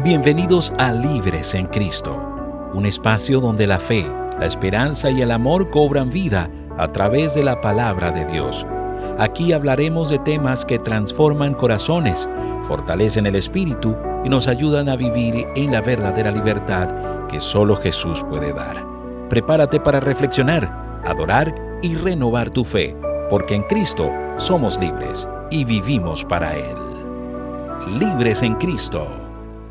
Bienvenidos a Libres en Cristo, un espacio donde la fe, la esperanza y el amor cobran vida a través de la palabra de Dios. Aquí hablaremos de temas que transforman corazones, fortalecen el espíritu y nos ayudan a vivir en la verdadera libertad que solo Jesús puede dar. Prepárate para reflexionar, adorar y renovar tu fe, porque en Cristo somos libres y vivimos para Él. Libres en Cristo.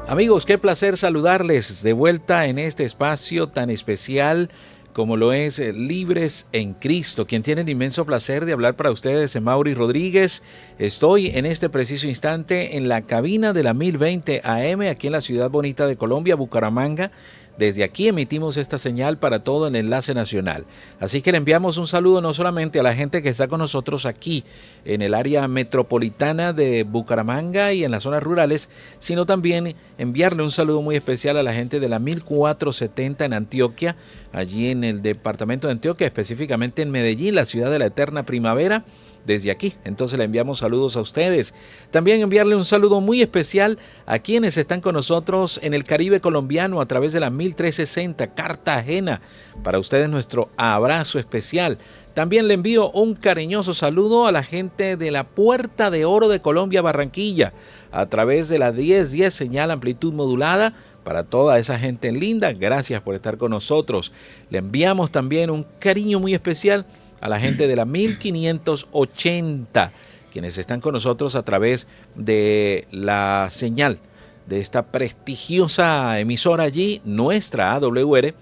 Amigos, qué placer saludarles de vuelta en este espacio tan especial como lo es Libres en Cristo. Quien tiene el inmenso placer de hablar para ustedes es Mauri Rodríguez. Estoy en este preciso instante en la cabina de la 1020 AM aquí en la ciudad bonita de Colombia, Bucaramanga. Desde aquí emitimos esta señal para todo el enlace nacional. Así que le enviamos un saludo no solamente a la gente que está con nosotros aquí en el área metropolitana de Bucaramanga y en las zonas rurales, sino también enviarle un saludo muy especial a la gente de la 1470 en Antioquia, allí en el departamento de Antioquia, específicamente en Medellín, la ciudad de la eterna primavera. Desde aquí, entonces le enviamos saludos a ustedes. También enviarle un saludo muy especial a quienes están con nosotros en el Caribe colombiano a través de la 1360 Cartagena. Para ustedes nuestro abrazo especial. También le envío un cariñoso saludo a la gente de la Puerta de Oro de Colombia, Barranquilla, a través de la 1010 señal amplitud modulada. Para toda esa gente linda, gracias por estar con nosotros. Le enviamos también un cariño muy especial a la gente de la 1580, quienes están con nosotros a través de la señal de esta prestigiosa emisora allí, nuestra AWR,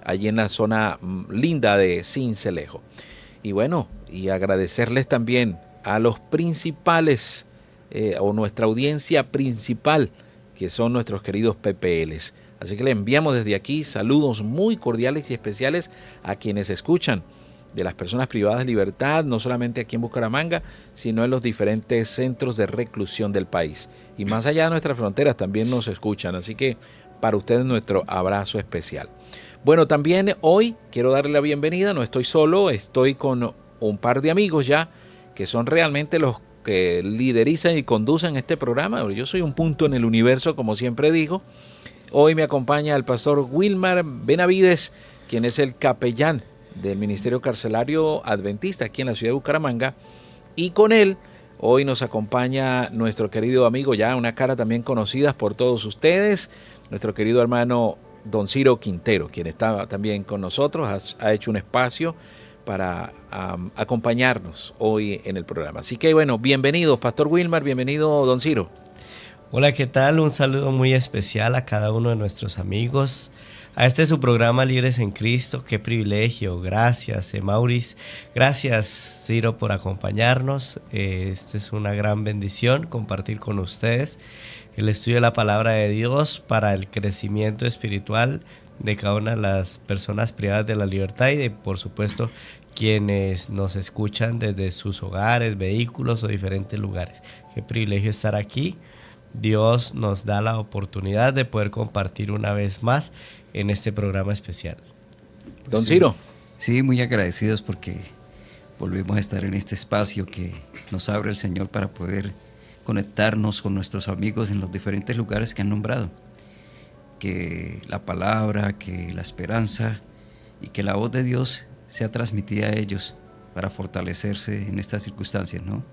allí en la zona linda de Sincelejo. Y bueno, y agradecerles también a los principales, o nuestra audiencia principal, que son nuestros queridos PPLs. Así que le enviamos desde aquí saludos muy cordiales y especiales a quienes escuchan de las personas privadas de libertad, no solamente aquí en Bucaramanga, sino en los diferentes centros de reclusión del país. Y más allá de nuestras fronteras también nos escuchan, así que para ustedes nuestro abrazo especial. Bueno, también hoy quiero darle la bienvenida, no estoy solo, estoy con un par de amigos ya, que son realmente los que liderizan y conducen este programa. Yo soy un punto en el universo, como siempre digo. Hoy me acompaña el pastor Wilmar Benavides, quien es el capellán del Ministerio Carcelario Adventista aquí en la ciudad de Bucaramanga, y con él hoy nos acompaña nuestro querido amigo, ya una cara también conocida por todos ustedes, nuestro querido hermano Don Ciro Quintero, quien está también con nosotros, ha hecho un espacio para acompañarnos hoy en el programa. Así que bueno, bienvenidos Pastor Wilmar, bienvenido Don Ciro. Hola, ¿qué tal? Un saludo muy especial a cada uno de nuestros amigos. A este es su programa Libres en Cristo. Qué privilegio. Gracias, Maurice. Gracias, Ciro, por acompañarnos. Esta es una gran bendición compartir con ustedes el estudio de la palabra de Dios para el crecimiento espiritual de cada una de las personas privadas de la libertad y de, por supuesto, quienes nos escuchan desde sus hogares, vehículos o diferentes lugares. Qué privilegio estar aquí. Dios nos da la oportunidad de poder compartir una vez más en este programa especial. Don Ciro. Sí, muy agradecidos porque volvemos a estar en este espacio que nos abre el Señor para poder conectarnos con nuestros amigos en los diferentes lugares que han nombrado. Que la palabra, que la esperanza y que la voz de Dios sea transmitida a ellos para fortalecerse en estas circunstancias, ¿no?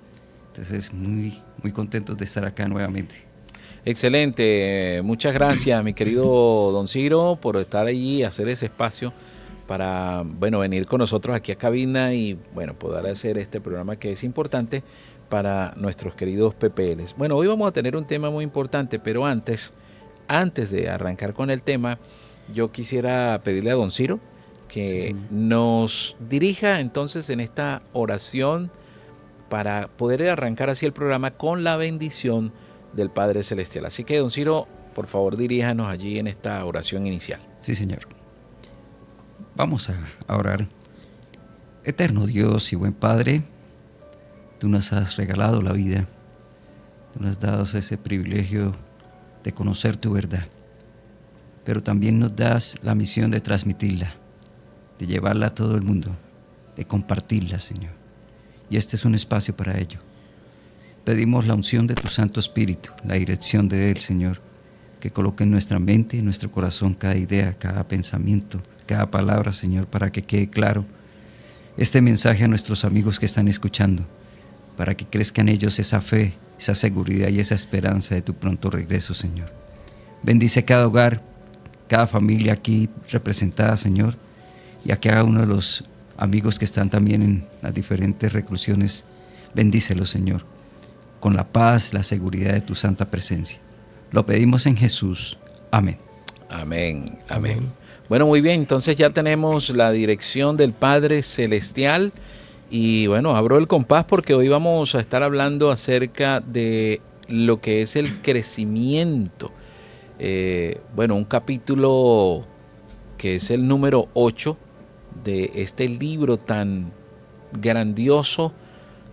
Entonces, muy contentos de estar acá nuevamente. Excelente, muchas gracias mi querido Don Ciro por estar allí, hacer ese espacio para, bueno, venir con nosotros aquí a cabina y, bueno, poder hacer este programa que es importante para nuestros queridos PPLs. Bueno, hoy vamos a tener un tema muy importante, pero antes de arrancar con el tema, yo quisiera pedirle a Don Ciro que nos dirija entonces en esta oración para poder arrancar así el programa con la bendición del Padre Celestial. Así que, Don Ciro, por favor, diríjanos allí en esta oración inicial. Sí, Señor. Vamos a orar. Eterno Dios y buen Padre, tú nos has regalado la vida, tú nos has dado ese privilegio de conocer tu verdad, pero también nos das la misión de transmitirla, de llevarla a todo el mundo, de compartirla, Señor. Y este es un espacio para ello. Pedimos la unción de tu Santo Espíritu, la dirección de Él, Señor, que coloque en nuestra mente, en nuestro corazón cada idea, cada pensamiento, cada palabra, Señor, para que quede claro este mensaje a nuestros amigos que están escuchando, para que crezcan ellos esa fe, esa seguridad y esa esperanza de tu pronto regreso, Señor. Bendice cada hogar, cada familia aquí representada, Señor, y a cada uno de los amigos que están también en las diferentes reclusiones. Bendícelos, Señor, con la paz, la seguridad de tu santa presencia. Lo pedimos en Jesús. Amén. Amén, amén. Bueno, muy bien, entonces ya tenemos la dirección del Padre Celestial y bueno, abro el compás porque hoy vamos a estar hablando acerca de lo que es el crecimiento. Bueno, un capítulo que es el número 8 de este libro tan grandioso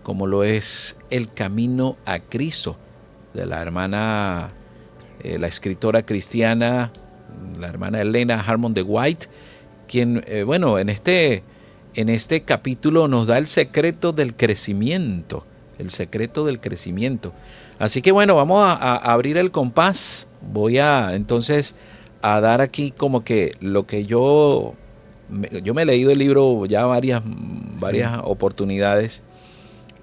como lo es El Camino a Cristo, de la hermana, la escritora cristiana, la hermana Elena Harmon de White, quien, bueno, en este capítulo nos da el secreto del crecimiento, Así que bueno, vamos a abrir el compás. Voy a entonces a dar aquí como que lo que yo me he leído el libro ya varias oportunidades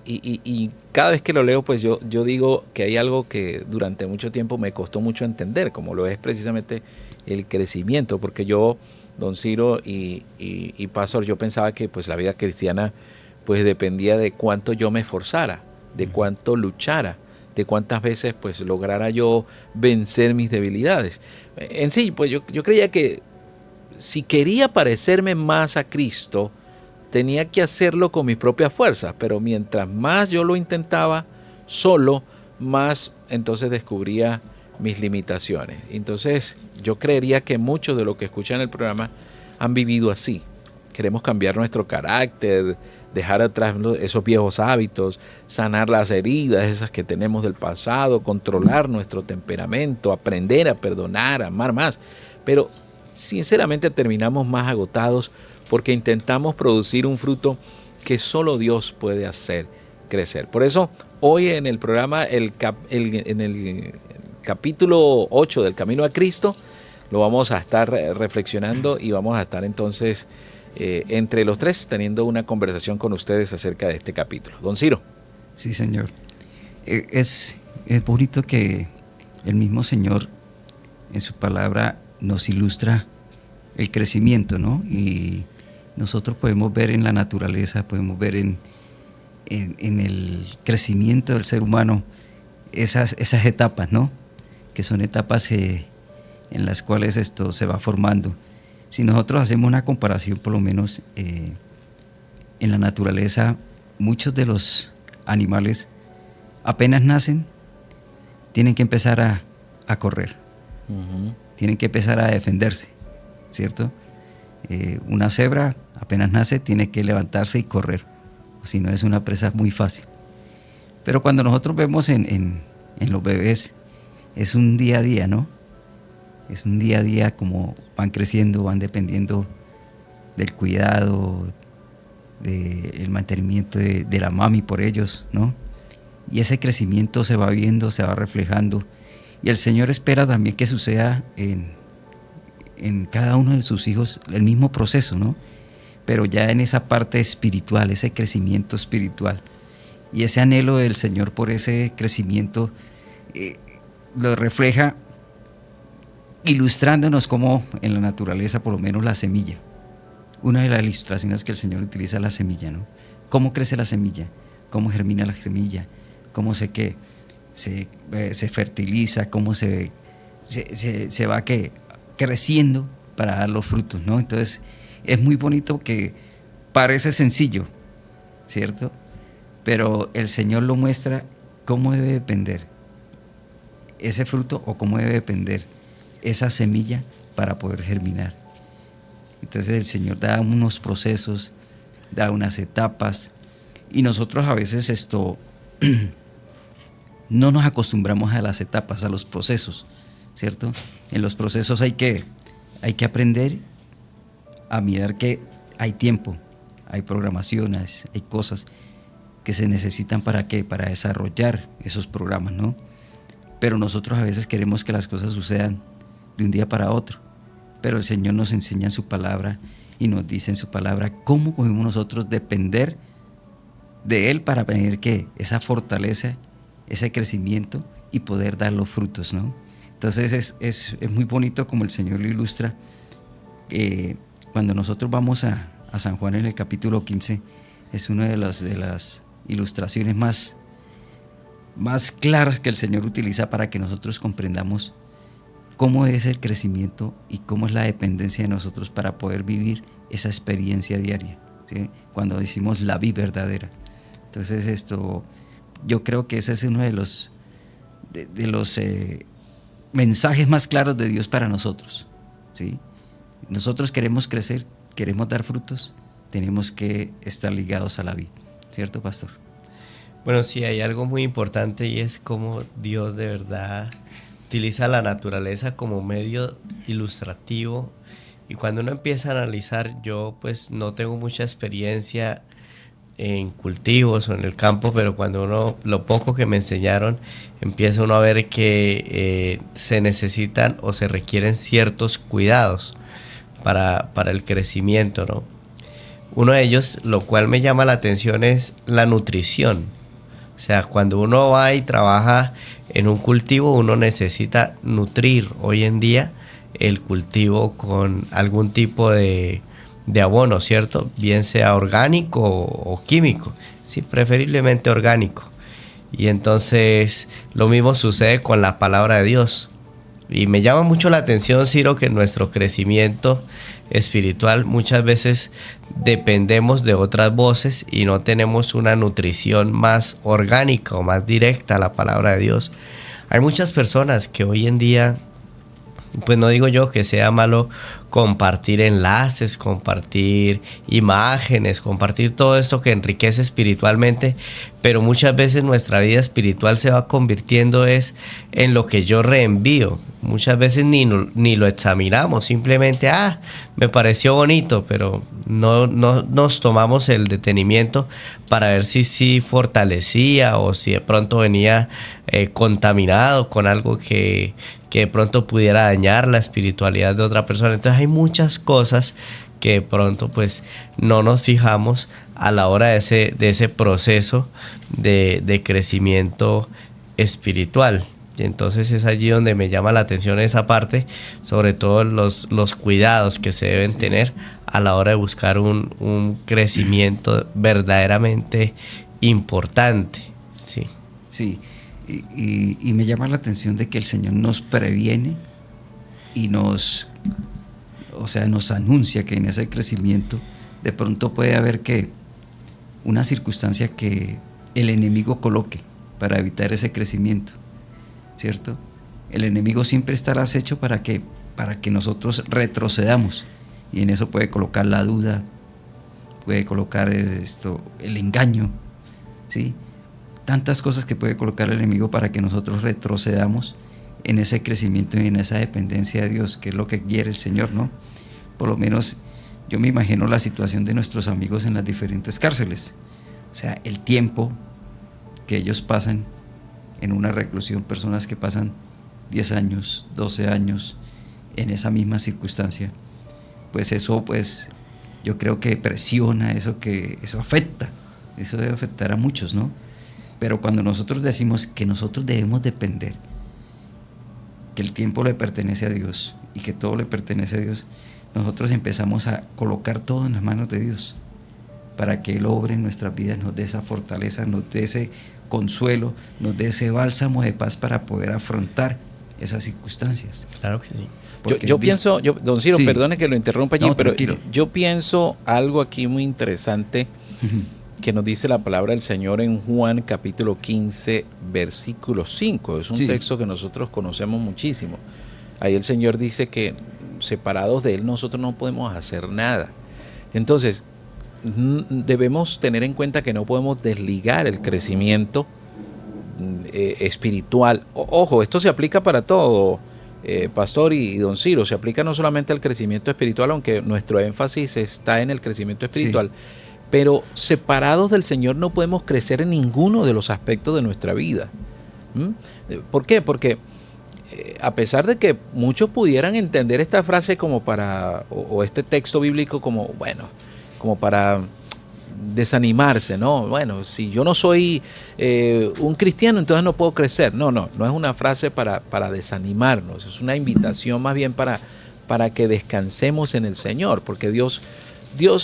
y cada vez que lo leo pues yo digo que hay algo que durante mucho tiempo me costó mucho entender, como lo es precisamente el crecimiento, porque yo, don Ciro y Pastor, yo pensaba que pues la vida cristiana pues dependía de cuánto yo me esforzara, de cuánto luchara, de cuántas veces pues lograra yo vencer mis debilidades. En sí, pues yo creía que si quería parecerme más a Cristo, tenía que hacerlo con mis propias fuerzas, pero mientras más yo lo intentaba solo, más entonces descubría mis limitaciones. Entonces yo creería que muchos de los que escuchan el programa han vivido así. Queremos cambiar nuestro carácter, dejar atrás esos viejos hábitos, sanar las heridas, esas que tenemos del pasado, controlar nuestro temperamento, aprender a perdonar, a amar más. Pero sinceramente terminamos más agotados porque intentamos producir un fruto que solo Dios puede hacer crecer. Por eso hoy en el programa, en el capítulo 8 del Camino a Cristo, lo vamos a estar reflexionando y vamos a estar entonces entre los tres teniendo una conversación con ustedes acerca de este capítulo. Don Ciro. Sí, Señor. Es bonito que el mismo Señor en su palabra nos ilustra el crecimiento, ¿no? Y nosotros podemos ver en la naturaleza, podemos ver en el crecimiento del ser humano esas etapas, ¿no? Que son etapas en las cuales esto se va formando. Si nosotros hacemos una comparación, por lo menos en la naturaleza, muchos de los animales apenas nacen, tienen que empezar a correr, tienen que empezar a defenderse, ¿cierto? Una cebra apenas nace, tiene que levantarse y correr, o si no es una presa muy fácil. Pero cuando nosotros vemos en los bebés, es un día a día, ¿no? Es un día a día como van creciendo, van dependiendo del cuidado, del mantenimiento de la mami por ellos, ¿no? Y ese crecimiento se va viendo, se va reflejando. Y el Señor espera también que suceda en cada uno de sus hijos el mismo proceso, ¿no? Pero ya en esa parte espiritual, ese crecimiento espiritual. Y ese anhelo del Señor por ese crecimiento lo refleja ilustrándonos como en la naturaleza, por lo menos la semilla. Una de las ilustraciones que el Señor utiliza es la semilla, ¿no? ¿Cómo crece la semilla? ¿Cómo germina la semilla? ¿Cómo se fertiliza? ¿Cómo se va creciendo para dar los frutos, ¿no? Entonces es muy bonito, que parece sencillo, ¿cierto? Pero el Señor lo muestra cómo debe depender ese fruto o cómo debe depender esa semilla para poder germinar. Entonces el Señor da unos procesos, da unas etapas, y nosotros a veces no nos acostumbramos a las etapas, a los procesos, ¿cierto? En los procesos hay que aprender a mirar que hay tiempo, hay programaciones, hay cosas que se necesitan para desarrollar esos programas, ¿no? pero nosotros a veces queremos que las cosas sucedan de un día para otro. Pero el Señor nos enseña en su palabra y nos dice en su palabra cómo podemos nosotros depender de Él para tener esa fortaleza, ese crecimiento y poder dar los frutos, ¿no? Entonces es muy bonito como el Señor lo ilustra. Cuando nosotros vamos a San Juan en el capítulo 15, es una de las ilustraciones más claras que el Señor utiliza para que nosotros comprendamos cómo es el crecimiento y cómo es la dependencia de nosotros para poder vivir esa experiencia diaria, ¿sí? Cuando decimos la vida verdadera. Entonces yo creo que ese es uno de los mensajes más claros de Dios para nosotros, ¿sí? Nosotros queremos crecer, queremos dar frutos, tenemos que estar ligados a la vida, ¿cierto, pastor? Bueno, sí, hay algo muy importante y es cómo Dios de verdad utiliza la naturaleza como medio ilustrativo. Y cuando uno empieza a analizar, yo pues no tengo mucha experiencia en cultivos o en el campo, pero cuando lo poco que me enseñaron, empieza uno a ver que se necesitan o se requieren ciertos cuidados para el crecimiento, ¿no? Uno de ellos, lo cual me llama la atención, es la nutrición. O sea, cuando uno va y trabaja en un cultivo, uno necesita nutrir hoy en día el cultivo con algún tipo de abono, ¿cierto? Bien sea orgánico o químico, sí, preferiblemente orgánico. Y entonces lo mismo sucede con la palabra de Dios. Y me llama mucho la atención, Ciro, que en nuestro crecimiento espiritual muchas veces dependemos de otras voces y no tenemos una nutrición más orgánica o más directa a la palabra de Dios. Hay muchas personas que hoy en día, pues no digo yo que sea malo compartir enlaces, compartir imágenes, compartir todo esto que enriquece espiritualmente, pero muchas veces nuestra vida espiritual se va convirtiendo en lo que yo reenvío. Muchas veces ni lo examinamos, simplemente, me pareció bonito, pero no nos tomamos el detenimiento para ver si fortalecía o si de pronto venía contaminado con algo que de pronto pudiera dañar la espiritualidad de otra persona. Entonces hay muchas cosas que de pronto pues no nos fijamos a la hora de ese proceso de crecimiento espiritual. Y entonces es allí donde me llama la atención esa parte, sobre todo los cuidados que se deben tener a la hora de buscar un crecimiento verdaderamente importante. Sí. Sí. Y me llama la atención de que el Señor nos previene y nos anuncia que en ese crecimiento de pronto puede haber una circunstancia que el enemigo coloque para evitar ese crecimiento, ¿cierto? El enemigo siempre está al acecho para que nosotros retrocedamos, y en eso puede colocar la duda, puede colocar el engaño, ¿sí? Tantas cosas que puede colocar el enemigo para que nosotros retrocedamos en ese crecimiento y en esa dependencia de Dios, que es lo que quiere el Señor, ¿no? Por lo menos yo me imagino la situación de nuestros amigos en las diferentes cárceles. O sea, el tiempo que ellos pasan en una reclusión, personas que pasan 10 años, 12 años en esa misma circunstancia, pues eso, pues yo creo que presiona, eso afecta, eso debe afectar a muchos, ¿no? Pero cuando nosotros decimos que nosotros debemos depender, que el tiempo le pertenece a Dios y que todo le pertenece a Dios, nosotros empezamos a colocar todo en las manos de Dios para que Él obre en nuestras vidas, nos dé esa fortaleza, nos dé ese consuelo, nos dé ese bálsamo de paz para poder afrontar esas circunstancias. Claro que sí. Yo pienso, don Ciro, sí, perdone que lo interrumpa allí, pero tranquilo. Yo pienso algo aquí muy interesante que nos dice la palabra del Señor en Juan capítulo 15, versículo 5. Es un texto que nosotros conocemos muchísimo. Ahí el Señor dice que separados de Él nosotros no podemos hacer nada. Entonces, debemos tener en cuenta que no podemos desligar el crecimiento espiritual. Ojo, esto se aplica para todo, Pastor y don Ciro. Se aplica no solamente al crecimiento espiritual, aunque nuestro énfasis está en el crecimiento espiritual. Sí. Pero separados del Señor no podemos crecer en ninguno de los aspectos de nuestra vida. ¿Por qué? Porque a pesar de que muchos pudieran entender esta frase como para, o este texto bíblico como, bueno, como para desanimarse, ¿no? Bueno, si yo no soy un cristiano, entonces no puedo crecer. No es una frase para desanimarnos, es una invitación más bien para que descansemos en el Señor, porque Dios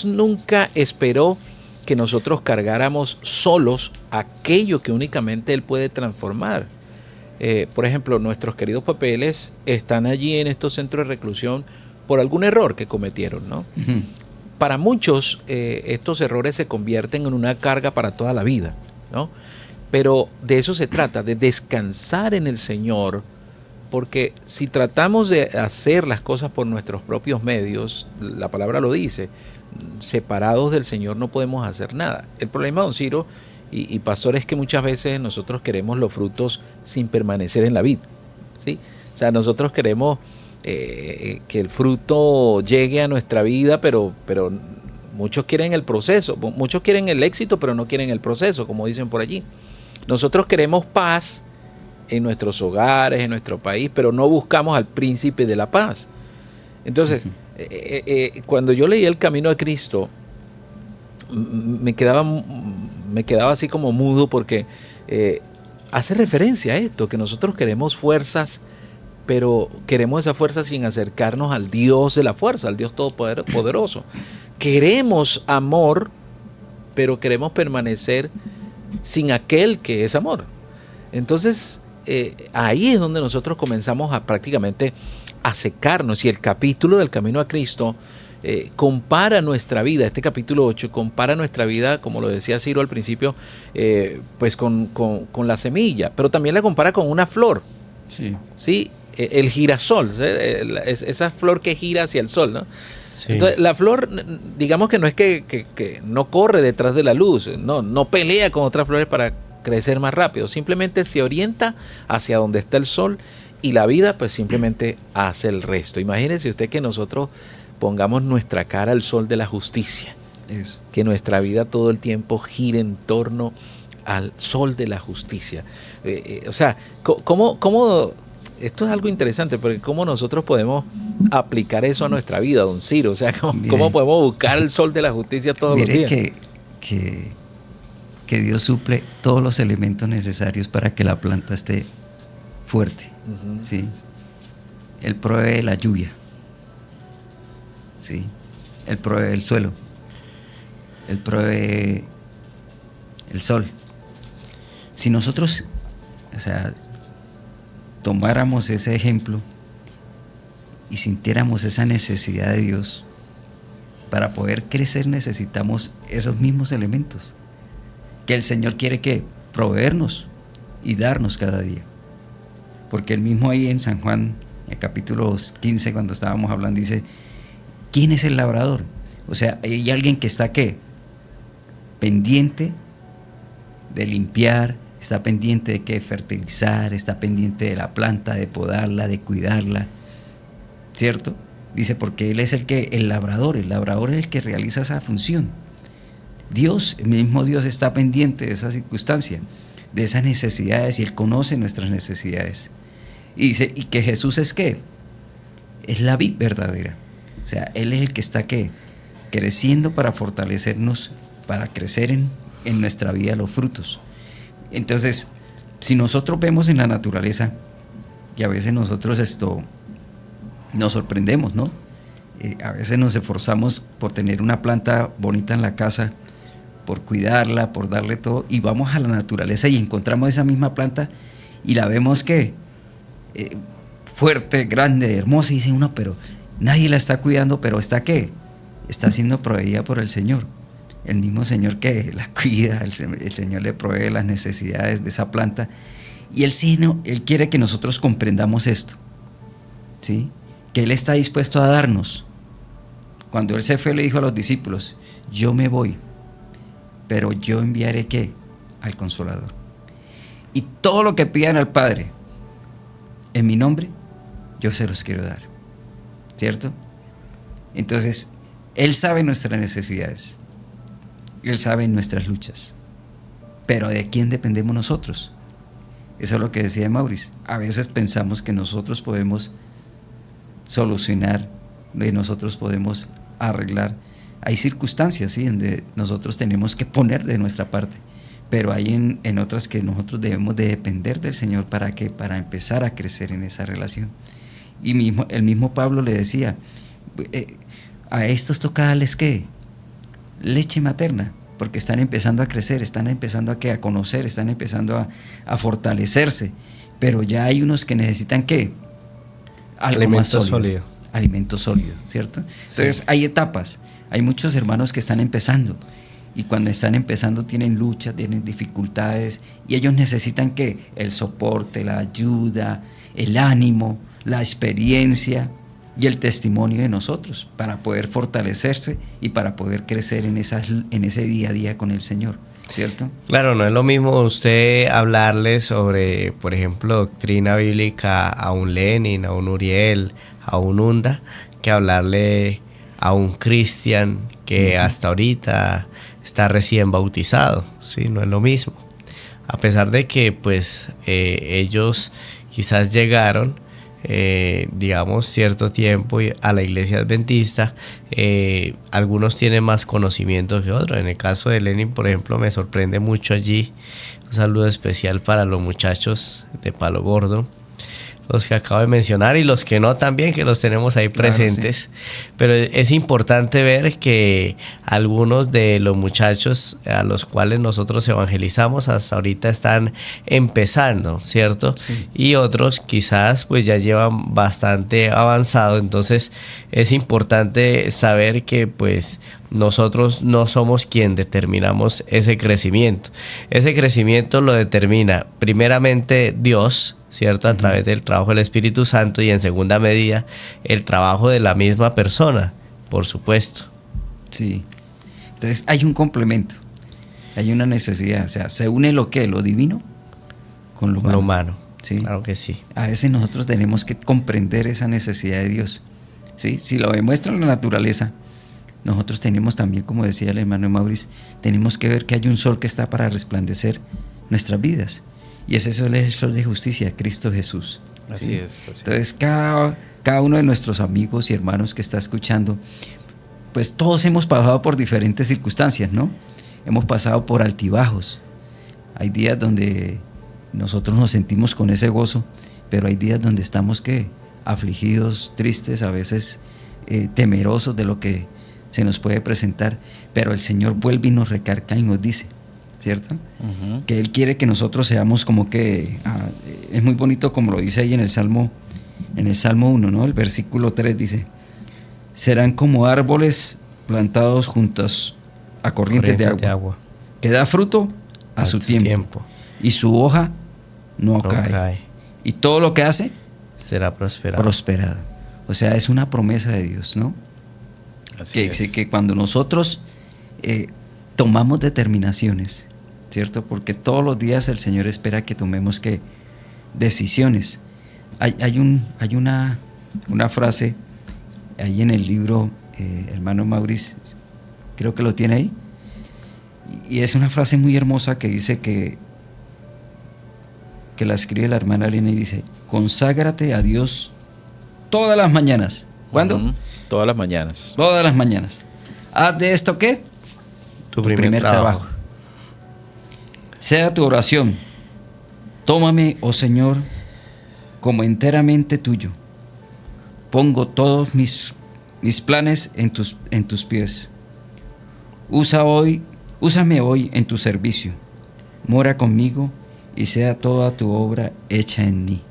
nunca esperó que nosotros cargáramos solos aquello que únicamente Él puede transformar. Por ejemplo, nuestros queridos papeles están allí en estos centros de reclusión por algún error que cometieron, ¿no? Uh-huh. Para muchos estos errores se convierten en una carga para toda la vida, ¿no? Pero de eso se trata, de descansar en el Señor, porque si tratamos de hacer las cosas por nuestros propios medios, la palabra lo dice, separados del Señor no podemos hacer nada. El problema, don Ciro y pastor, es que muchas veces nosotros queremos los frutos sin permanecer en la vid, ¿sí? O sea, nosotros queremos que el fruto llegue a nuestra vida, pero muchos quieren el proceso, muchos quieren el éxito, pero no quieren el proceso, como dicen por allí. Nosotros queremos paz en nuestros hogares, en nuestro país, pero no buscamos al príncipe de la paz. Entonces, cuando yo leí El Camino a Cristo, me quedaba así como mudo, porque hace referencia a esto, que nosotros queremos fuerzas, pero queremos esa fuerza sin acercarnos al Dios de la fuerza, al Dios todopoderoso. Queremos amor, pero queremos permanecer sin aquel que es amor. Entonces, ahí es donde nosotros comenzamos a prácticamente a secarnos. Y el capítulo del Camino a Cristo compara nuestra vida, este capítulo 8 compara nuestra vida, como lo decía Ciro al principio, pues con la semilla, pero también la compara con una flor. Sí. ¿Sí? El girasol, esa flor que gira hacia el sol, ¿no? Sí. Entonces, la flor, digamos que no es que no corre detrás de la luz, no pelea con otras flores para crecer más rápido, simplemente se orienta hacia donde está el sol, y la vida pues simplemente hace el resto. Imagínense usted que nosotros pongamos nuestra cara al sol de la justicia. Eso. Que nuestra vida todo el tiempo gire en torno al sol de la justicia. O sea, ¿cómo esto es algo interesante, porque cómo nosotros podemos aplicar eso a nuestra vida, don Ciro? O sea, ¿cómo podemos buscar el sol de la justicia todos los días? Que Dios suple todos los elementos necesarios para que la planta esté fuerte. Uh-huh. ¿Sí? Él provee la lluvia. ¿Sí? Él provee el suelo. Él provee el sol. Si nosotros, tomáramos ese ejemplo y sintiéramos esa necesidad de Dios, para poder crecer necesitamos esos mismos elementos que el Señor quiere que proveernos y darnos cada día. Porque él mismo ahí en San Juan, en el capítulo 15, cuando estábamos hablando, dice: ¿quién es el labrador? O sea, hay alguien que está ¿qué? Pendiente de limpiar, está pendiente de ¿qué? Fertilizar, está pendiente de la planta, de podarla, de cuidarla, ¿cierto? Dice, porque él es el labrador es el que realiza esa función. Dios, el mismo Dios, está pendiente de esa circunstancia, de esas necesidades, y Él conoce nuestras necesidades. Y dice, ¿y que Jesús es qué? Es la vid verdadera. O sea, Él es el que está ¿qué? Creciendo para fortalecernos, para crecer en nuestra vida los frutos. Entonces, si nosotros vemos en la naturaleza, y a veces nosotros nos sorprendemos, ¿no? A veces nos esforzamos por tener una planta bonita en la casa, por cuidarla, por darle todo, y vamos a la naturaleza y encontramos esa misma planta y la vemos que fuerte, grande, hermosa, y dice uno, pero nadie la está cuidando, pero está ¿qué? Está siendo proveída por el Señor. El mismo Señor que la cuida, el Señor le provee las necesidades de esa planta, y Él quiere que nosotros comprendamos esto, ¿sí? Que Él está dispuesto a darnos. Cuando Él se fue, le dijo a los discípulos: yo me voy, pero yo enviaré ¿qué? Al Consolador. Y todo lo que pidan al Padre en mi nombre, yo se los quiero dar. ¿Cierto? Entonces, Él sabe nuestras necesidades. Él sabe nuestras luchas. Pero ¿de quién dependemos nosotros? Eso es lo que decía Maurice. A veces pensamos que nosotros podemos solucionar, que nosotros podemos arreglar. Hay circunstancias, ¿sí?, donde nosotros tenemos que poner de nuestra parte, pero hay en otras que nosotros debemos de depender del Señor para empezar a crecer en esa relación. Y el mismo Pablo le decía, a estos toca darles ¿qué? Leche materna, porque están empezando a crecer, están empezando a conocer, están empezando a fortalecerse, pero ya hay unos que necesitan ¿qué? Algo alimento más sólido. Alimento sólido, ¿cierto? Entonces hay etapas, hay muchos hermanos que están empezando, y cuando están empezando tienen luchas, tienen dificultades, y ellos necesitan ¿qué? El soporte, la ayuda, el ánimo, la experiencia y el testimonio de nosotros para poder fortalecerse y para poder crecer en ese día a día con el Señor, ¿cierto? Claro, no es lo mismo usted hablarle sobre, por ejemplo, doctrina bíblica a un Lenin, a un Uriel, a un Hunda, que hablarle a un Cristian que hasta ahorita está recién bautizado, ¿sí? No es lo mismo. A pesar de que pues ellos quizás llegaron digamos cierto tiempo a la iglesia adventista, algunos tienen más conocimiento que otros. En el caso de Lenin, por ejemplo, me sorprende mucho allí. Un saludo especial para los muchachos de Palo Gordo, los que acabo de mencionar y los que no también, que los tenemos ahí presentes. Claro, sí. Pero es importante ver que algunos de los muchachos a los cuales nosotros evangelizamos hasta ahorita están empezando, ¿cierto? Sí. Y otros quizás pues ya llevan bastante avanzado. Entonces es importante saber que pues nosotros no somos quien determinamos ese crecimiento. Ese crecimiento lo determina primeramente Dios, ¿cierto? A través del trabajo del Espíritu Santo, y en segunda medida el trabajo de la misma persona, por supuesto. Sí. Entonces hay un complemento, hay una necesidad, o sea, se une lo divino con lo humano. ¿Sí? Claro que sí. A veces nosotros tenemos que comprender esa necesidad de Dios, ¿sí? Si lo demuestra la naturaleza, nosotros tenemos también, como decía el hermano Maurice, tenemos que ver que hay un sol que está para resplandecer nuestras vidas. Y ese sol es el sol de justicia, Cristo Jesús. Así ¿sí? es. Así Entonces, cada uno de nuestros amigos y hermanos que está escuchando, pues todos hemos pasado por diferentes circunstancias, ¿no? Hemos pasado por altibajos. Hay días donde nosotros nos sentimos con ese gozo, pero hay días donde estamos afligidos, tristes, a veces temerosos de lo que se nos puede presentar. Pero el Señor vuelve y nos recarga y nos dice, ¿cierto? Uh-huh. Que Él quiere que nosotros seamos como es muy bonito como lo dice ahí en el Salmo 1, ¿no? El versículo 3 dice: serán como árboles plantados juntos a corrientes de agua, que da fruto a su tiempo, y su hoja no cae, y todo lo que hace será prosperado. O sea, es una promesa de Dios, ¿no? Que cuando nosotros tomamos determinaciones, ¿cierto? Porque todos los días el Señor espera que tomemos decisiones. Hay una frase ahí en el libro, hermano Maurice, creo que lo tiene ahí, y es una frase muy hermosa que dice que la escribe la hermana Elena y dice: conságrate a Dios todas las mañanas. ¿Cuándo? Uh-huh. Todas las mañanas. Todas las mañanas. Haz de esto ¿qué? Tu primer trabajo. Sea tu oración: tómame, oh Señor, como enteramente tuyo. Pongo todos mis planes en tus pies. Úsame hoy en tu servicio. Mora conmigo y sea toda tu obra hecha en mí.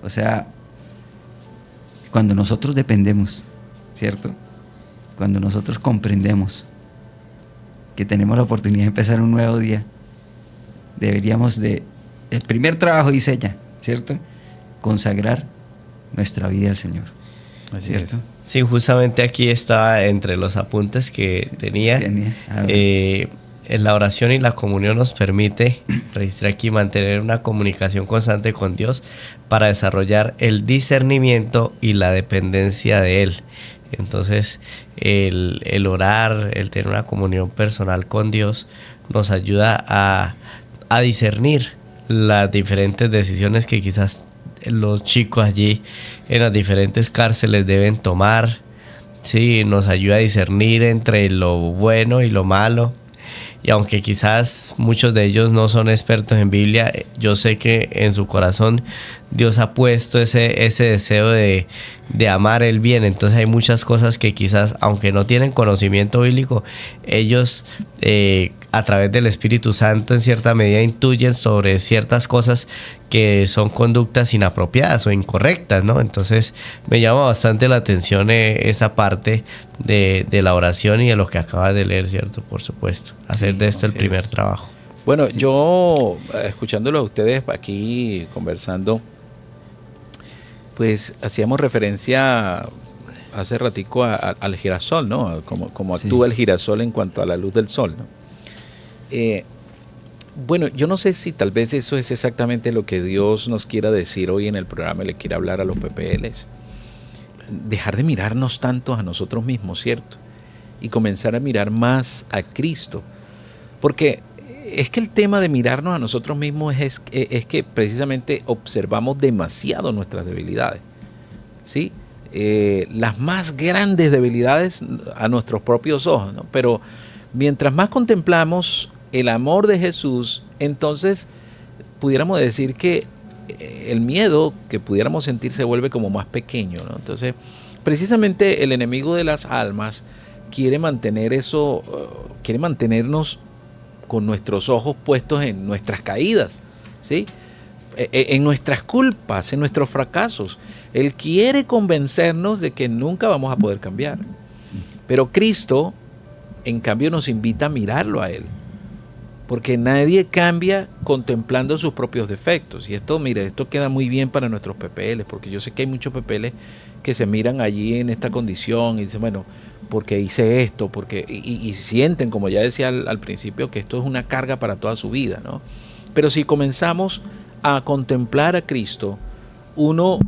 O sea, cuando nosotros dependemos, ¿cierto? Cuando nosotros comprendemos que tenemos la oportunidad de empezar un nuevo día, deberíamos el primer trabajo, dice ella, ¿cierto? Consagrar nuestra vida al Señor, ¿cierto? Sí, justamente aquí estaba entre los apuntes que tenía. En la oración y la comunión nos permite, registré aquí, mantener una comunicación constante con Dios para desarrollar el discernimiento y la dependencia de Él. Entonces, el orar, el tener una comunión personal con Dios nos ayuda a discernir las diferentes decisiones que quizás los chicos allí en las diferentes cárceles deben tomar. Sí, nos ayuda a discernir entre lo bueno y lo malo. Y aunque quizás muchos de ellos no son expertos en Biblia, yo sé que en su corazón Dios ha puesto ese deseo de amar el bien. Entonces hay muchas cosas que quizás, aunque no tienen conocimiento bíblico, ellos a través del Espíritu Santo en cierta medida intuyen sobre ciertas cosas que son conductas inapropiadas o incorrectas, ¿no? Entonces me llama bastante la atención esa parte de la oración y de lo que acabas de leer, ¿cierto? Por supuesto, hacer de esto el primer trabajo. Bueno, yo escuchándolo a ustedes aquí conversando, pues hacíamos referencia hace ratico al girasol, ¿no? Como actúa el girasol en cuanto a la luz del sol, ¿no? Bueno, yo no sé si tal vez eso es exactamente lo que Dios nos quiera decir hoy en el programa, le quiere hablar a los PPLs. Dejar de mirarnos tanto a nosotros mismos, ¿cierto? Y comenzar a mirar más a Cristo. Porque es que el tema de mirarnos a nosotros mismos es que precisamente observamos demasiado nuestras debilidades, ¿sí? Las más grandes debilidades a nuestros propios ojos, ¿no? Pero mientras más contemplamos el amor de Jesús, entonces pudiéramos decir que el miedo que pudiéramos sentir se vuelve como más pequeño, ¿no? Entonces, precisamente el enemigo de las almas quiere mantener eso, quiere mantenernos con nuestros ojos puestos en nuestras caídas, ¿sí? En nuestras culpas, en nuestros fracasos. Él quiere convencernos de que nunca vamos a poder cambiar. Pero Cristo, en cambio, nos invita a mirarlo a Él. Porque nadie cambia contemplando sus propios defectos. Y esto, mire, esto queda muy bien para nuestros PPL, porque yo sé que hay muchos PPL que se miran allí en esta condición y dicen, bueno, porque hice esto, y sienten, como ya decía al principio, que esto es una carga para toda su vida, ¿no? Pero si comenzamos a contemplar a Cristo, uno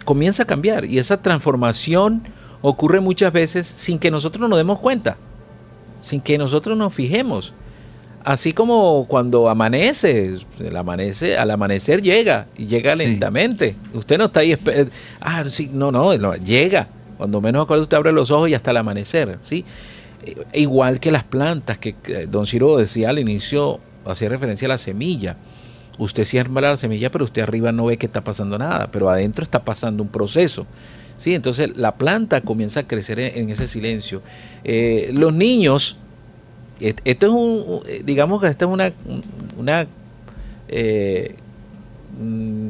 comienza a cambiar, y esa transformación ocurre muchas veces sin que nosotros nos demos cuenta, sin que nosotros nos fijemos. Así como cuando amanece, al amanecer llega, y llega lentamente. Usted no está ahí, no, llega. Cuando menos acuerdo usted abre los ojos y hasta el amanecer, ¿sí? Igual que las plantas, que don Ciro decía al inicio, hacía referencia a la semilla. Usted siembra la semilla, pero usted arriba no ve que está pasando nada, pero adentro está pasando un proceso, ¿sí? Entonces la planta comienza a crecer en ese silencio. Los niños... Esto es digamos que esta es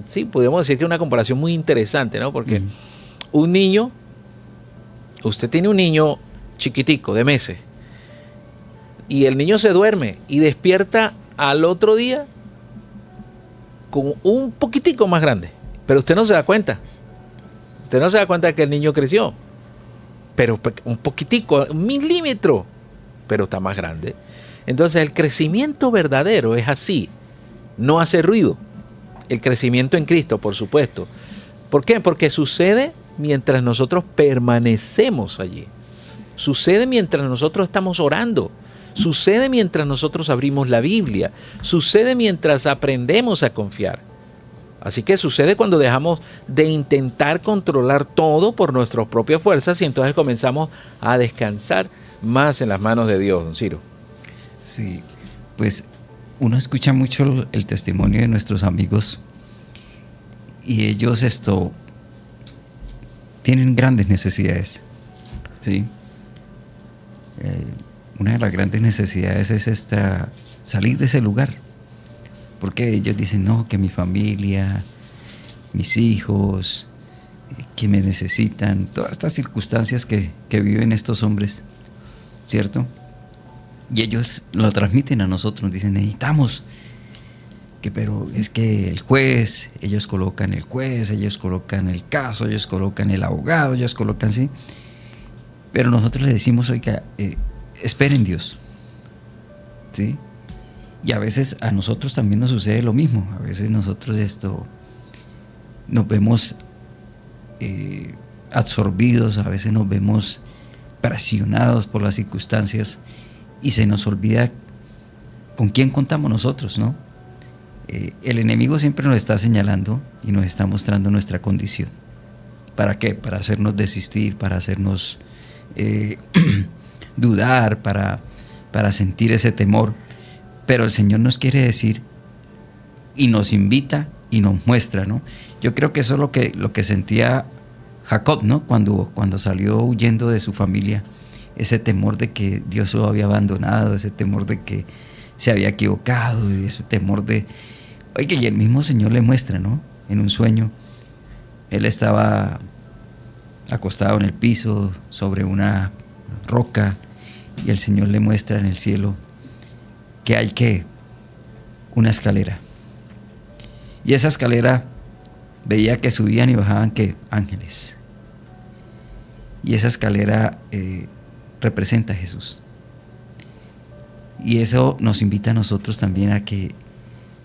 sí, podríamos decir que es una comparación muy interesante, ¿no? Porque un niño, usted tiene un niño chiquitico de meses, y el niño se duerme y despierta al otro día con un poquitico más grande, pero usted no se da cuenta. Usted no se da cuenta de que el niño creció, pero un poquitico, 1 milímetro, pero está más grande. Entonces el crecimiento verdadero es así, no hace ruido. El crecimiento en Cristo, por supuesto. ¿Por qué? Porque sucede mientras nosotros permanecemos allí. Sucede mientras nosotros estamos orando. Sucede mientras nosotros abrimos la Biblia. Sucede mientras aprendemos a confiar. Así que sucede cuando dejamos de intentar controlar todo por nuestras propias fuerzas y entonces comenzamos a descansar más en las manos de Dios, don Ciro. Sí, pues uno escucha mucho el testimonio de nuestros amigos y ellos tienen grandes necesidades, ¿sí? Una de las grandes necesidades es salir de ese lugar, porque ellos dicen, no, que mi familia, mis hijos, que me necesitan, todas estas circunstancias que viven estos hombres, ¿cierto? Y ellos lo transmiten a nosotros, nos dicen, necesitamos, pero es que el juez, ellos colocan el juez, ellos colocan el caso, ellos colocan el abogado, ellos colocan, sí. Pero nosotros les decimos, oiga, esperen Dios, ¿sí? Y a veces a nosotros también nos sucede lo mismo. A veces nosotros nos vemos absorbidos, a veces nos vemos presionados por las circunstancias y se nos olvida con quién contamos nosotros, ¿no? El enemigo siempre nos está señalando y nos está mostrando nuestra condición. ¿Para qué? Para hacernos desistir, para hacernos dudar, para sentir ese temor. Pero el Señor nos quiere decir y nos invita y nos muestra, ¿no? Yo creo que eso es lo que sentía Jacob, ¿no? Cuando salió huyendo de su familia, ese temor de que Dios lo había abandonado, ese temor de que se había equivocado, y ese temor de... Oye, y el mismo Señor le muestra, ¿no? En un sueño, él estaba acostado en el piso sobre una roca y el Señor le muestra en el cielo que hay una escalera. Y esa escalera veía que subían y bajaban ángeles. Y esa escalera representa a Jesús. Y eso nos invita a nosotros también a que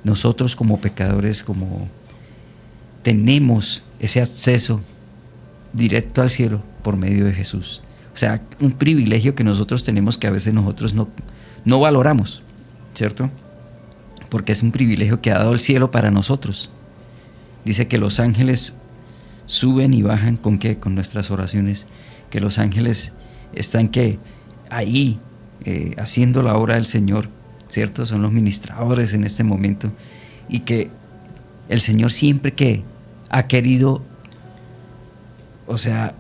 nosotros como pecadores, como tenemos ese acceso directo al cielo por medio de Jesús. O sea, un privilegio que nosotros tenemos que a veces nosotros no valoramos, ¿cierto? Porque es un privilegio que ha dado el cielo para nosotros. Dice que los ángeles suben y bajan ¿con qué? Con nuestras oraciones. Que los ángeles están ahí haciendo la obra del Señor, ¿cierto? Son los ministradores en este momento. Y que el Señor siempre que ha querido, o sea,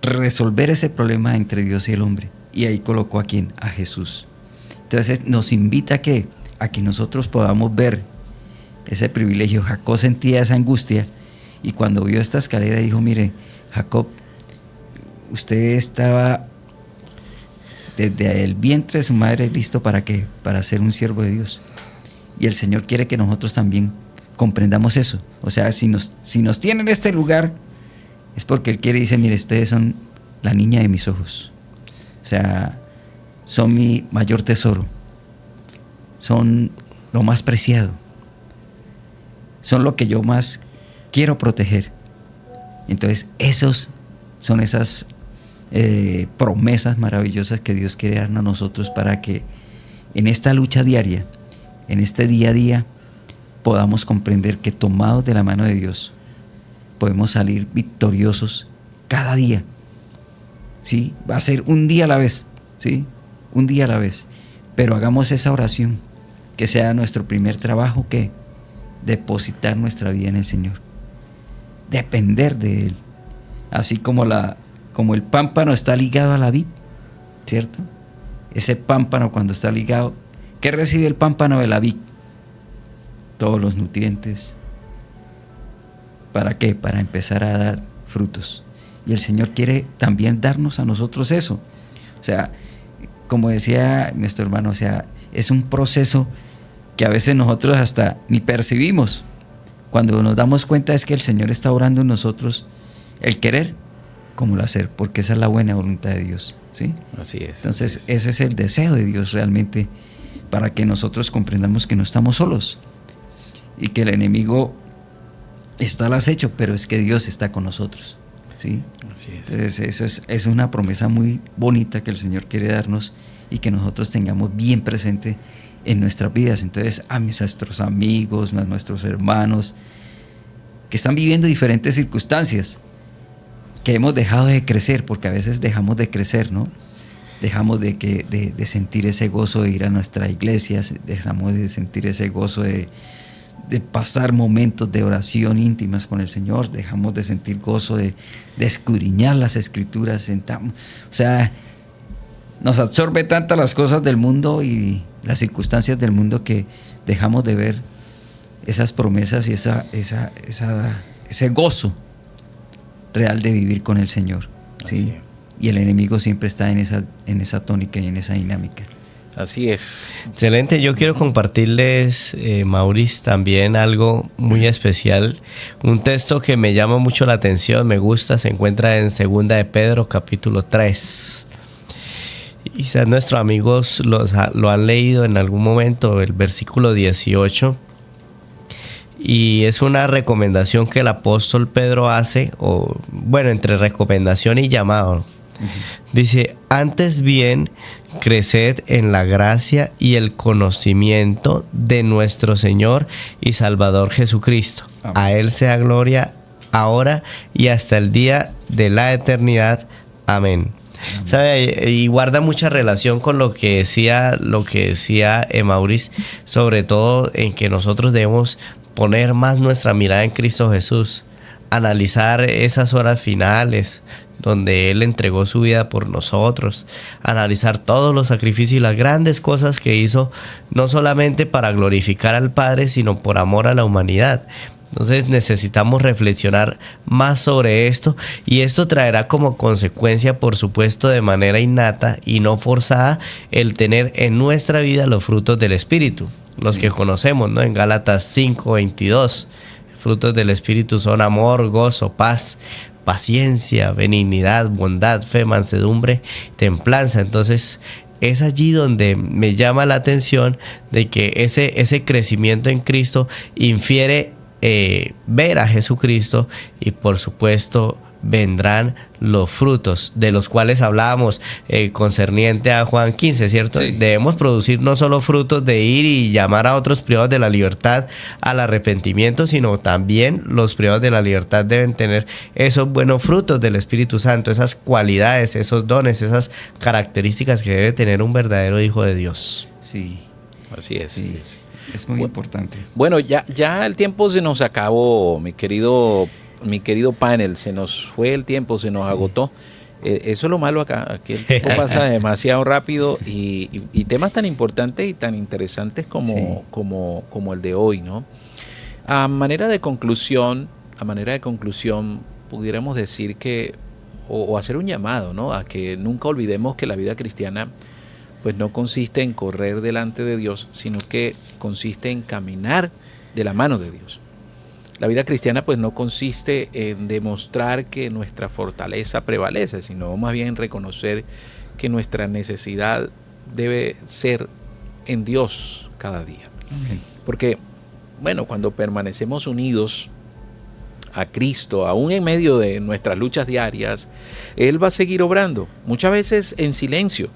resolver ese problema entre Dios y el hombre. Y ahí colocó ¿a quién? A Jesús. Entonces nos invita a que nosotros podamos ver ese privilegio. Jacob sentía esa angustia y cuando vio esta escalera dijo: mire, Jacob, usted estaba desde el vientre de su madre listo ¿para qué? Para ser un siervo de Dios. Y el Señor quiere que nosotros también comprendamos eso. O sea, si nos tiene en este lugar es porque Él quiere y dice: mire, ustedes son la niña de mis ojos. O sea, son mi mayor tesoro. Son lo más preciado. Son lo que yo más quiero proteger. Entonces, esos son esas promesas maravillosas que Dios quiere darnos a nosotros para que en esta lucha diaria, en este día a día, podamos comprender que tomados de la mano de Dios, podemos salir victoriosos cada día. ¿Sí? Va a ser un día a la vez, ¿sí? Un día a la vez. Pero hagamos esa oración, que sea nuestro primer trabajo, que depositar nuestra vida en el Señor, depender de Él, así como el pámpano está ligado a la vid, ¿cierto? Ese pámpano, cuando está ligado, ¿qué recibe el pámpano de la vid? Todos los nutrientes. ¿Para qué? Para empezar a dar frutos. Y el Señor quiere también darnos a nosotros eso. O sea, como decía nuestro hermano, o sea, es un proceso que a veces nosotros hasta ni percibimos. Cuando nos damos cuenta es que el Señor está orando en nosotros el querer como el hacer, porque esa es la buena voluntad de Dios, ¿sí? Así es. Entonces, ese es el deseo de Dios realmente, para que nosotros comprendamos que no estamos solos y que el enemigo está al acecho, pero es que Dios está con nosotros, ¿sí? Así es. Entonces, eso es una promesa muy bonita que el Señor quiere darnos y que nosotros tengamos bien presente en nuestras vidas. Entonces, a nuestros amigos, a nuestros hermanos que están viviendo diferentes circunstancias, que hemos dejado de crecer, porque a veces dejamos de crecer, ¿no? Dejamos de sentir ese gozo de ir a nuestra iglesia, dejamos de sentir ese gozo de pasar momentos de oración íntimas con el Señor, dejamos de sentir gozo de escudriñar las Escrituras, o sea, nos absorbe tantas las cosas del mundo y las circunstancias del mundo que dejamos de ver esas promesas y ese gozo real de vivir con el Señor, ¿sí? Y el enemigo siempre está en esa tónica y en esa dinámica. Así es. Excelente. Yo quiero compartirles, Maurice, también algo muy especial. Un texto que me llama mucho la atención, me gusta, se encuentra en 2 de Pedro, capítulo 3. Quizás nuestros amigos lo han leído en algún momento, el versículo 18. Y es una recomendación que el apóstol Pedro hace, entre recomendación y llamado. Dice, antes bien, creced en la gracia y el conocimiento de nuestro Señor y Salvador Jesucristo. Amén. A Él sea gloria ahora y hasta el día de la eternidad. Amén. ¿Sabe? Y guarda mucha relación con lo que decía Maurice, sobre todo en que nosotros debemos poner más nuestra mirada en Cristo Jesús, analizar esas horas finales donde Él entregó su vida por nosotros, analizar todos los sacrificios y las grandes cosas que hizo, no solamente para glorificar al Padre, sino por amor a la humanidad. Entonces necesitamos reflexionar más sobre esto, y esto traerá como consecuencia, por supuesto, de manera innata y no forzada, el tener en nuestra vida los frutos del Espíritu, los que conocemos, ¿no? En Gálatas 5:22, frutos del Espíritu son amor, gozo, paz, paciencia, benignidad, bondad, fe, mansedumbre, templanza. Entonces es allí donde me llama la atención de que ese crecimiento en Cristo infiere ver a Jesucristo, y por supuesto vendrán los frutos de los cuales hablábamos concerniente a Juan 15, ¿cierto? Sí. Debemos producir no solo frutos de ir y llamar a otros privados de la libertad al arrepentimiento, sino también los privados de la libertad deben tener esos buenos frutos del Espíritu Santo, esas cualidades, esos dones, esas características que debe tener un verdadero hijo de Dios. Sí, Así es. sí, Así es. es muy importante. Bueno, ya el tiempo se nos acabó, mi querido panel, se nos fue el tiempo, se nos agotó. Eso es lo malo acá, que el tiempo pasa demasiado rápido, y temas tan importantes y tan interesantes como el de hoy, ¿no? A manera de conclusión, pudiéramos decir que, o hacer un llamado, ¿no? A que nunca olvidemos que la vida cristiana pues no consiste en correr delante de Dios, sino que consiste en caminar de la mano de Dios. La vida cristiana pues no consiste en demostrar que nuestra fortaleza prevalece, sino más bien en reconocer que nuestra necesidad debe ser en Dios cada día. Amén. Porque, bueno, cuando permanecemos unidos a Cristo, aún en medio de nuestras luchas diarias, Él va a seguir obrando, muchas veces en silencio.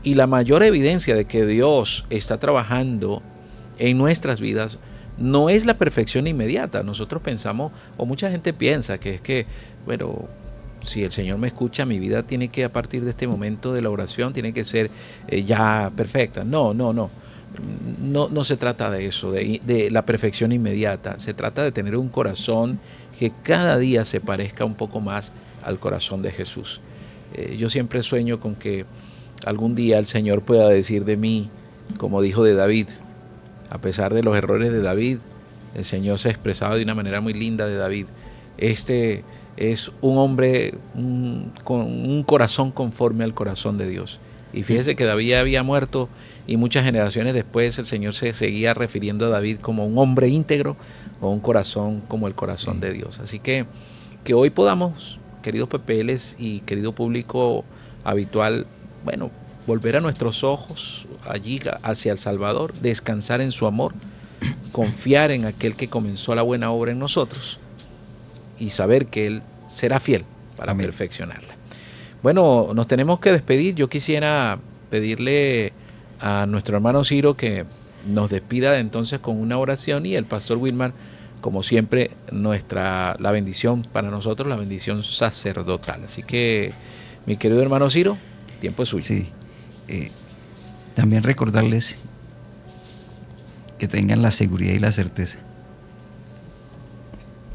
Y la mayor evidencia de que Dios está trabajando en nuestras vidas no es la perfección inmediata. Nosotros pensamos, o mucha gente piensa, que es que, bueno, si el Señor me escucha, mi vida tiene que, a partir de este momento de la oración, tiene que ser ya perfecta. No se trata de eso, de la perfección inmediata. Se trata de tener un corazón que cada día se parezca un poco más al corazón de Jesús. Yo siempre sueño con que algún día el Señor pueda decir de mí, como dijo de David, a pesar de los errores de David, el Señor se ha expresado de una manera muy linda de David. Este es un hombre con un corazón conforme al corazón de Dios. Y fíjese que David había muerto, y muchas generaciones después el Señor se seguía refiriendo a David como un hombre íntegro, o un corazón como el corazón de Dios. Así que hoy podamos, queridos PPLs y querido público habitual, bueno, volver a nuestros ojos allí hacia el Salvador, descansar en su amor, confiar en aquel que comenzó la buena obra en nosotros y saber que Él será fiel para Amén. perfeccionarla. Bueno, nos tenemos que despedir. Yo quisiera pedirle a nuestro hermano Ciro que nos despida entonces con una oración, y el pastor Wilmar, como siempre, la bendición para nosotros, la bendición sacerdotal. Así que, mi querido hermano Ciro, tiempo es suyo. Sí. También recordarles que tengan la seguridad y la certeza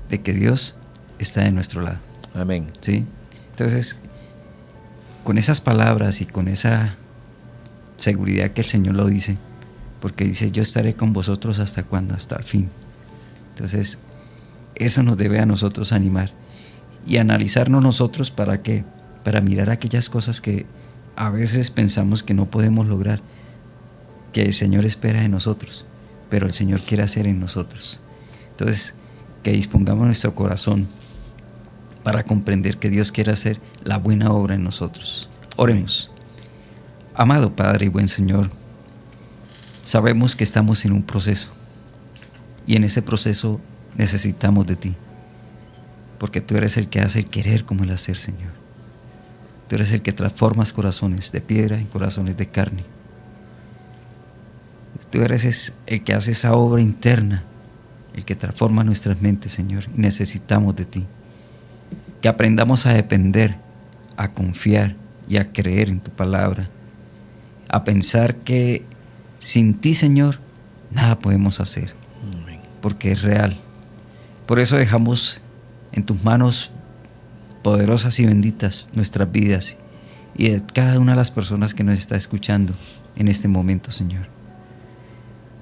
de que Dios está de nuestro lado. Amén. ¿Sí? Entonces, con esas palabras y con esa seguridad que el Señor lo dice, porque dice, yo estaré con vosotros hasta cuándo, hasta el fin. Entonces, eso nos debe a nosotros animar y analizarnos nosotros para mirar aquellas cosas que a veces pensamos que no podemos lograr, que el Señor espera de nosotros, pero el Señor quiere hacer en nosotros. Entonces, que dispongamos nuestro corazón para comprender que Dios quiere hacer la buena obra en nosotros. Oremos. Amado Padre y buen Señor, sabemos que estamos en un proceso, y en ese proceso necesitamos de ti, porque tú eres el que hace el querer como el hacer, Señor. Tú eres el que transformas corazones de piedra en corazones de carne. Tú eres el que hace esa obra interna, el que transforma nuestras mentes, Señor, y necesitamos de ti. Que aprendamos a depender, a confiar y a creer en tu palabra, a pensar que sin ti, Señor, nada podemos hacer, porque es real. Por eso dejamos en tus manos poderosas y benditas nuestras vidas y de cada una de las personas que nos está escuchando en este momento, Señor,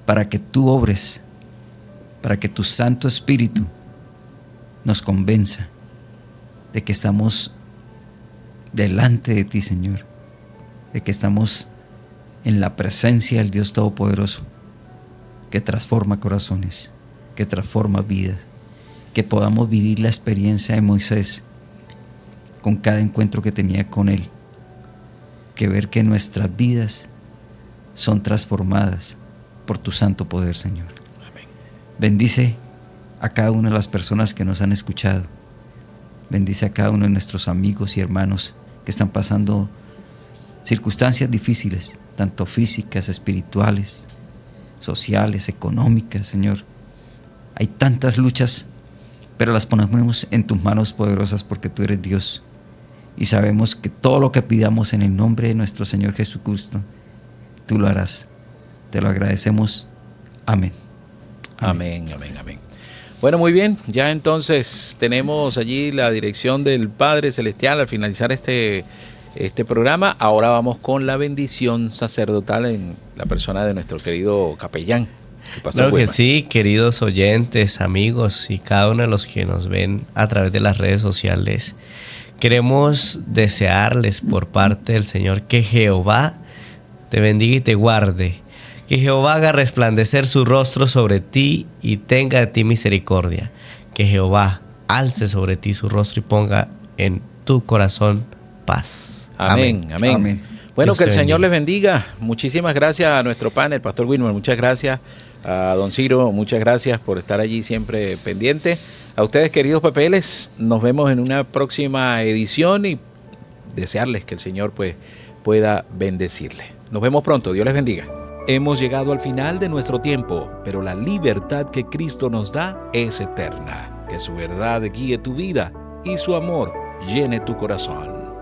para que tú obres, para que tu Santo Espíritu nos convenza de que estamos delante de ti, Señor, de que estamos en la presencia del Dios Todopoderoso, que transforma corazones, que transforma vidas, que podamos vivir la experiencia de Moisés con cada encuentro que tenía con Él, que ver que nuestras vidas son transformadas por tu santo poder, Señor. Amén. Bendice a cada una de las personas que nos han escuchado. Bendice a cada uno de nuestros amigos y hermanos que están pasando circunstancias difíciles, tanto físicas, espirituales, sociales, económicas, Señor. Hay tantas luchas, pero las ponemos en tus manos poderosas porque tú eres Dios. Y sabemos que todo lo que pidamos en el nombre de nuestro Señor Jesucristo, tú lo harás. Te lo agradecemos. Amén. Amén, amén, amén. Bueno, muy bien, ya entonces tenemos allí la dirección del Padre Celestial al finalizar este programa. Ahora vamos con la bendición sacerdotal en la persona de nuestro querido capellán. Claro que sí, queridos oyentes, amigos y cada uno de los que nos ven a través de las redes sociales. Queremos desearles por parte del Señor que Jehová te bendiga y te guarde. Que Jehová haga resplandecer su rostro sobre ti y tenga de ti misericordia. Que Jehová alce sobre ti su rostro y ponga en tu corazón paz. Amén, amén. Amén. Bueno, que el Señor les bendiga. Muchísimas gracias a nuestro panel, Pastor Wilmer. Muchas gracias a don Ciro. Muchas gracias por estar allí siempre pendiente. A ustedes, queridos PPLs, nos vemos en una próxima edición y desearles que el Señor pues pueda bendecirles. Nos vemos pronto. Dios les bendiga. Hemos llegado al final de nuestro tiempo, pero la libertad que Cristo nos da es eterna. Que su verdad guíe tu vida y su amor llene tu corazón.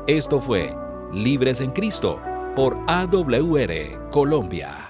Esto fue Libres en Cristo por AWR Colombia.